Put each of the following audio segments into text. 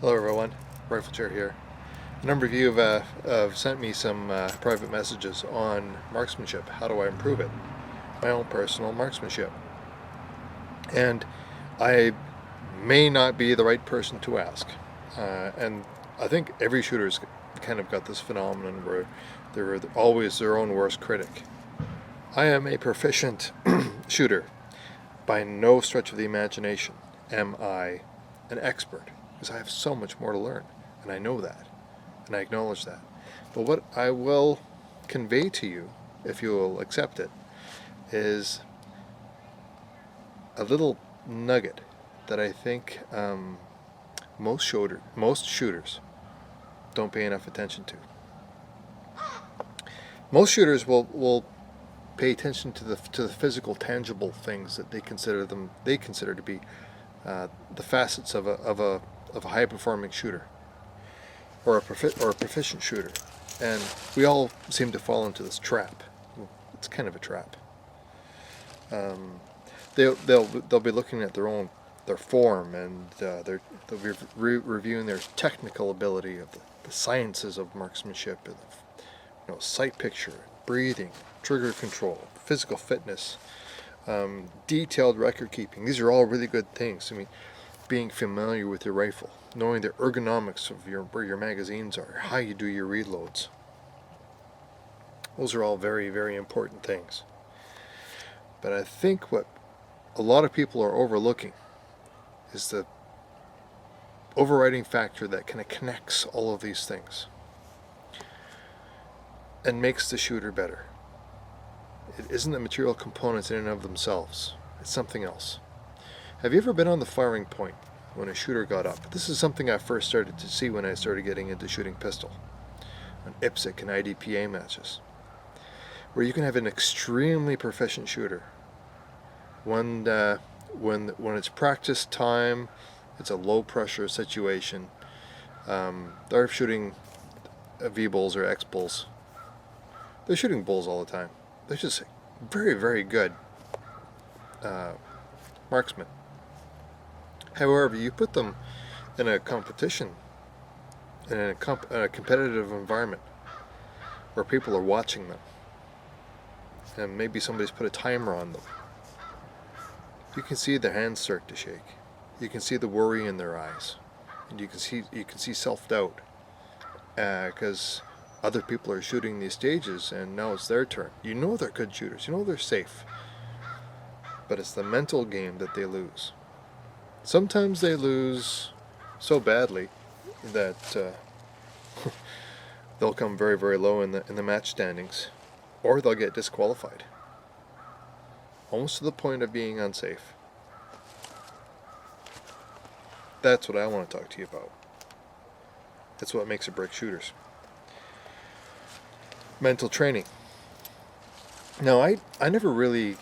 Hello everyone, Rifle Chair here. A number of you have sent me some private messages on marksmanship. How do I improve it? My own personal marksmanship. And I may not be the right person to ask. And I think every shooter's kind of got this phenomenon where they're always their own worst critic. I am a proficient shooter. By no stretch of the imagination am I an expert, because I have so much more to learn, and I know that, and I acknowledge that. But what I will convey to you, if you will accept it, is a little nugget that I think most shooters don't pay enough attention to. Most shooters will pay attention to the physical, tangible things that they consider to be the facets of a high performing shooter or a proficient shooter, and we all seem to fall into this trap. It's kind of a trap. They'll be looking at their form, and they'll be reviewing their technical ability of the sciences of marksmanship, sight picture, breathing, trigger control, physical fitness, detailed record keeping. These are all really good things. I mean, being familiar with your rifle, knowing the ergonomics of where your magazines are, how you do your reloads. Those are all very, very important things. But I think what a lot of people are overlooking is the overriding factor that kind of connects all of these things and makes the shooter better. It isn't the material components in and of themselves. It's something else. Have you ever been on the firing point when a shooter got up? This is something I first started to see when I started getting into shooting pistol on IPSC and IDPA matches, where you can have an extremely proficient shooter. When it's practice time, it's a low pressure situation. They're shooting V-bulls or X-bulls. They're shooting bulls all the time. They're just very, very good marksmen. However, you put them in a competition, in a competitive environment where people are watching them, and maybe somebody's put a timer on them. You can see their hands start to shake. You can see the worry in their eyes, and you can see self-doubt because other people are shooting these stages, and now it's their turn. You know they're good shooters. You know they're safe. But it's the mental game that they lose. Sometimes they lose so badly that they'll come very, very low in the match standings, or they'll get disqualified, almost to the point of being unsafe. That's what I want to talk to you about. That's what makes or breaks shooters. Mental training. Now, I never really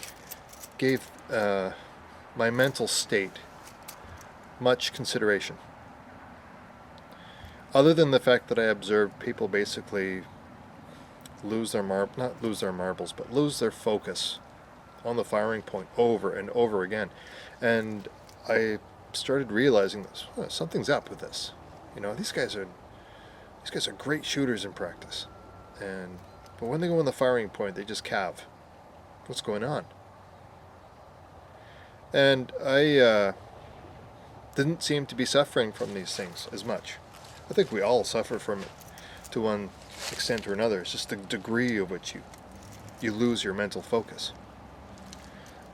gave my mental state much consideration, other than the fact that I observed people basically lose their marbles, but lose their focus on the firing point over and over again. And I started realizing this. Something's up with this. These guys are great shooters in practice. But when they go on the firing point, they just calve. What's going on? And I didn't seem to be suffering from these things as much. I think we all suffer from it to one extent or another. It's just the degree of which you lose your mental focus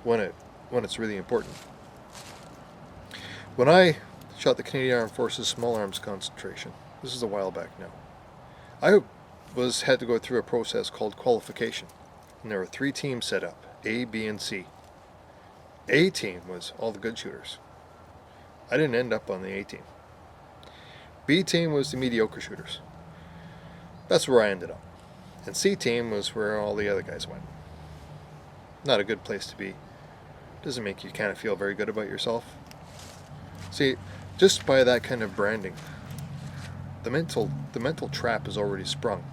when it's really important. When I shot the Canadian Armed Forces Small Arms Concentration, this is a while back now, I had to go through a process called qualification, and there were 3 teams set up: A, B, and C. A team was all the good shooters. I didn't end up on the A team. B team was the mediocre shooters. That's where I ended up. And C team was where all the other guys went. Not a good place to be. Doesn't make you kind of feel very good about yourself. See, just by that kind of branding, the mental trap is already sprung.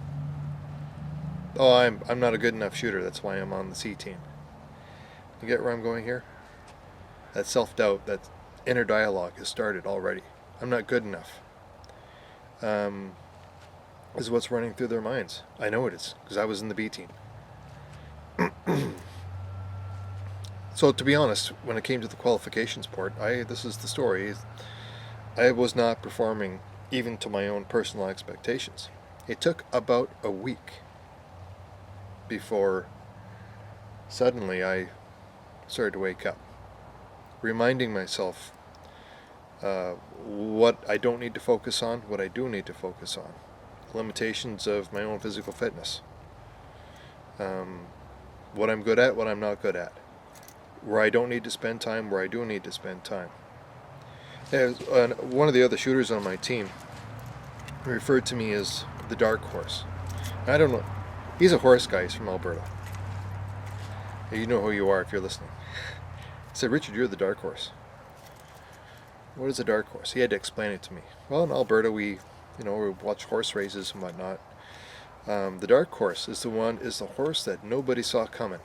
Oh, I'm not a good enough shooter, that's why I'm on the C team. You get where I'm going here? That self-doubt, that inner dialogue has started already. I'm not good enough. is what's running through their minds. I know it is, because I was in the B team. So to be honest, when it came to the qualifications part, this is the story. I was not performing even to my own personal expectations. It took about a week before suddenly I started to wake up, reminding myself what I don't need to focus on, what I do need to focus on, limitations of my own physical fitness, what I'm good at, what I'm not good at, where I don't need to spend time, where I do need to spend time. One of the other shooters on my team referred to me as the dark horse. I don't know. He's a horse guy. He's from Alberta. You know who you are if you're listening. He said, Richard, you're the dark horse. What is a dark horse? He had to explain it to me. Well, in Alberta, we watch horse races and whatnot. The dark horse is the horse that nobody saw coming.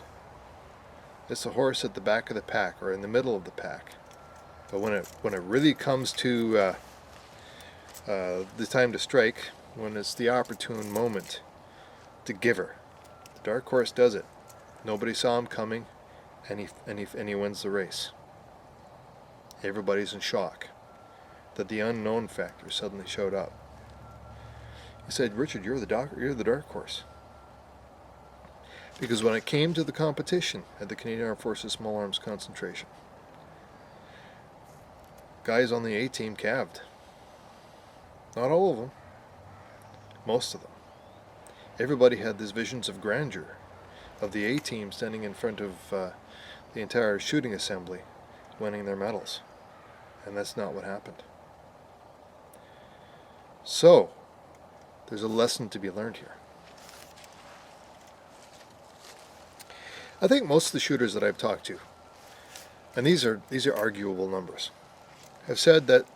It's the horse at the back of the pack or in the middle of the pack. But when it really comes to the time to strike, when it's the opportune moment to give her, the dark horse does it. Nobody saw him coming, and he wins the race. Everybody's in shock that the unknown factor suddenly showed up. He said, Richard, you're the dark horse. Because when it came to the competition at the Canadian Armed Forces Small Arms Concentration, guys on the A team calved. Not all of them. Most of them. Everybody had these visions of grandeur of the A team standing in front of the entire shooting assembly winning their medals. And that's not what happened. So, there's a lesson to be learned here. I think most of the shooters that I've talked to, and these are arguable numbers, have said that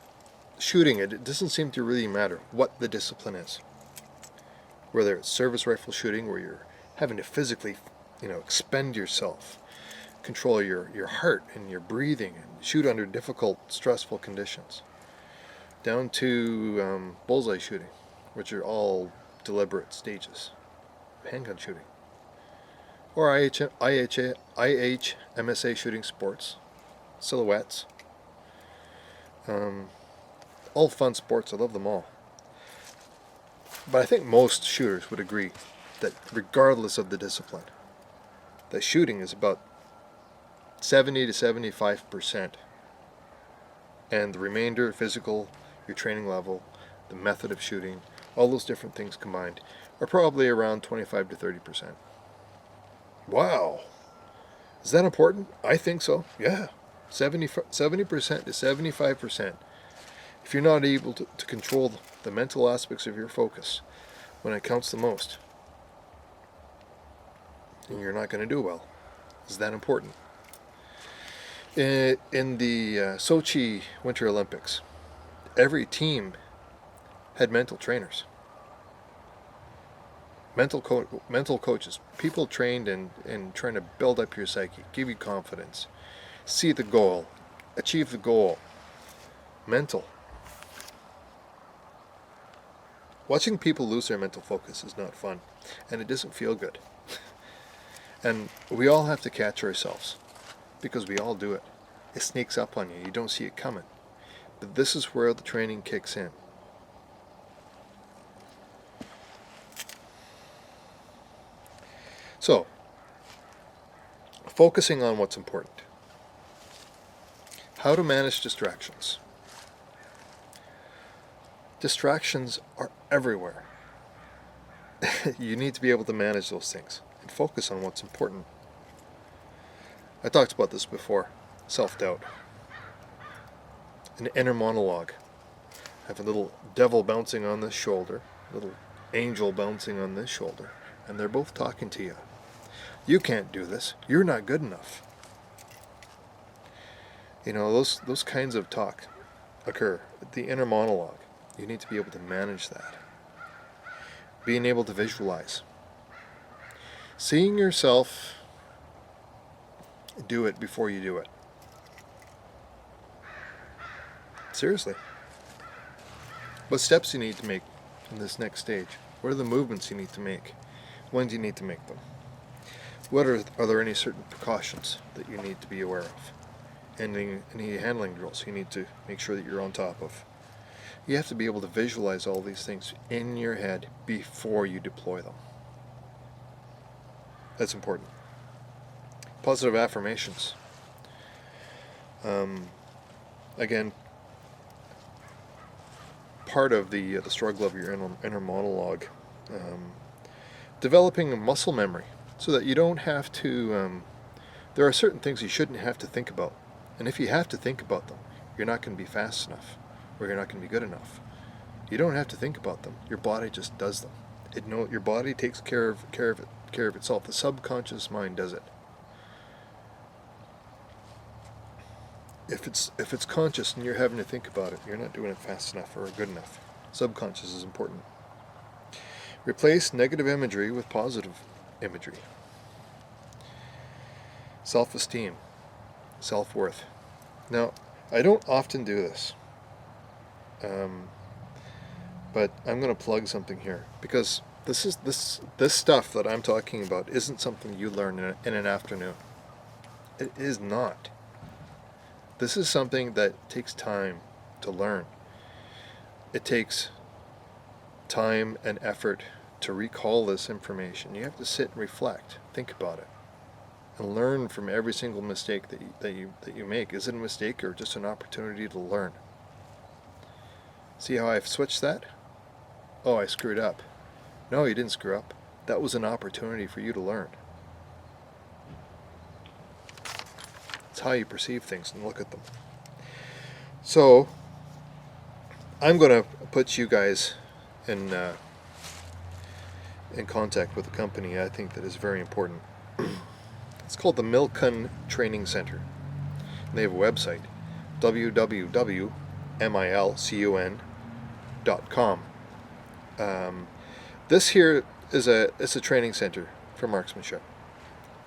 shooting, it doesn't seem to really matter what the discipline is. Whether it's service rifle shooting, where you're having to physically, expend yourself, control your heart and your breathing, and shoot under difficult, stressful conditions, down to bullseye shooting, which are all deliberate stages, handgun shooting, or IHMSA shooting sports, silhouettes, all fun sports. I love them all. But I think most shooters would agree that regardless of the discipline, that shooting is about 70 to 75%, and the remainder, physical, your training level, the method of shooting, all those different things combined, are probably around 25 to 30%. Wow! Is that important? I think so. Yeah. 70% to 75%. If you're not able to control the mental aspects of your focus when it counts the most, then you're not going to do well. Is that important? In the Sochi Winter Olympics, every team had mental trainers, mental coaches, people trained in trying to build up your psyche, give you confidence, see the goal, achieve the goal. Mental. Watching people lose their mental focus is not fun, and it doesn't feel good. And we all have to catch ourselves, because we all do it. It sneaks up on you. You don't see it coming. But this is where the training kicks in. So, focusing on what's important. How to manage distractions. Distractions are everywhere. You need to be able to manage those things and focus on what's important. I talked about this before. Self-doubt. An inner monologue. I have a little devil bouncing on this shoulder, a little angel bouncing on this shoulder, and they're both talking to you. You can't do this. You're not good enough. Those kinds of talk occur. The inner monologue. You need to be able to manage that. Being able to visualize. Seeing yourself do it before you do it. Seriously. What steps you need to make in this next stage? What are the movements you need to make? When do you need to make them? Are there any certain precautions that you need to be aware of? Any handling drills you need to make sure that you're on top of? You have to be able to visualize all these things in your head before you deploy them. That's important. Positive affirmations. Again, part of the struggle of your inner monologue. Developing a muscle memory so that you don't have to, there are certain things you shouldn't have to think about. And if you have to think about them, you're not going to be fast enough, or you're not going to be good enough. You don't have to think about them. Your body just does them. Your body takes care of itself. The subconscious mind does it. If it's conscious and you're having to think about it, you're not doing it fast enough or good enough. Subconscious is important. Replace negative imagery with positive imagery. Self-esteem, self-worth. Now, I don't often do this, but I'm going to plug something here, because this stuff that I'm talking about isn't something you learn in an afternoon. It is not. This is something that takes time to learn. It takes time and effort to recall this information. You have to sit and reflect, think about it, and learn from every single mistake that you make. Is it a mistake or just an opportunity to learn? See how I've switched that? Oh, I screwed up. No, you didn't screw up. That was an opportunity for you to learn. It's how you perceive things and look at them. So, I'm going to put you guys in contact with a company I think that is very important. It's called the MilCun Training Center. And they have a website, www.milcun.com. This here is a training center for marksmanship,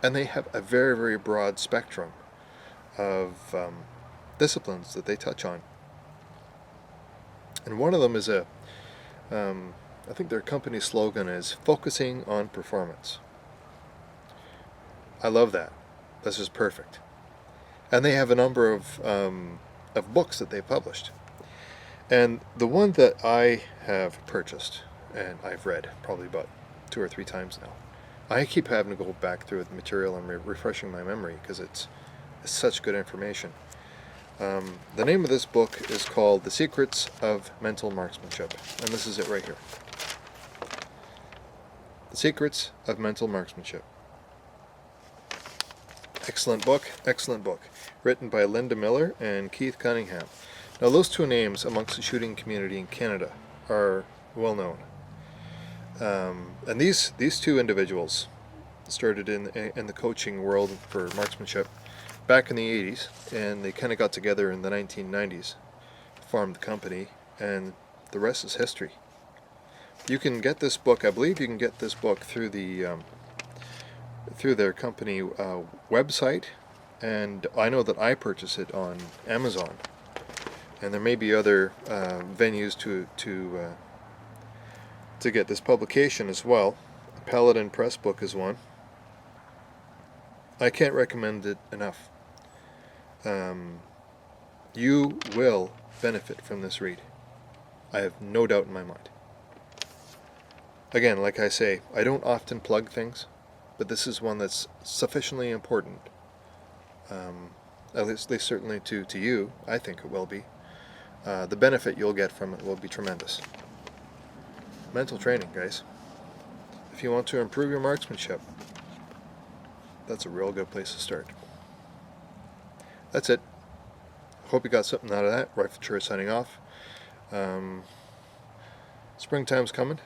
and they have a very, very broad spectrum of disciplines that they touch on. And one of them is I think their company slogan is focusing on performance. I love that. That's just perfect. And they have a number of books that they published. And the one that I have purchased, and I've read probably about 2 or 3 times now, I keep having to go back through the material and refreshing my memory because it's such good information. The name of this book is called The Secrets of Mental Marksmanship, and this is it right here. The Secrets of Mental Marksmanship. Excellent book, written by Linda Miller and Keith Cunningham. Now those two names amongst the shooting community in Canada are well known. And these two individuals started in the coaching world for marksmanship back in the 80s, and they kind of got together in the 1990s, formed the company, and the rest is history. You can get this book, I believe you can get this book through their company website, and I know that I purchase it on Amazon, and there may be other venues to get this publication as well. Paladin Press book is one. I can't recommend it enough. You will benefit from this read. I have no doubt in my mind. Again, like I say, I don't often plug things, but this is one that's sufficiently important. At least certainly to you, I think it will be. The benefit you'll get from it will be tremendous. Mental training, guys. If you want to improve your marksmanship, that's a real good place to start. That's it. Hope you got something out of that. Rifle Chair signing off. Springtime's coming,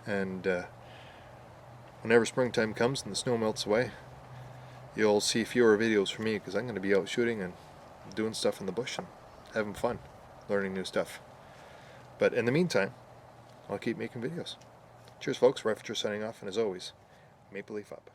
and whenever springtime comes and the snow melts away, you'll see fewer videos from me because I'm going to be out shooting and doing stuff in the bush and having fun, learning new stuff. But in the meantime, I'll keep making videos. Cheers, folks. Rifle Chair signing off, and as always, Maple Leaf up.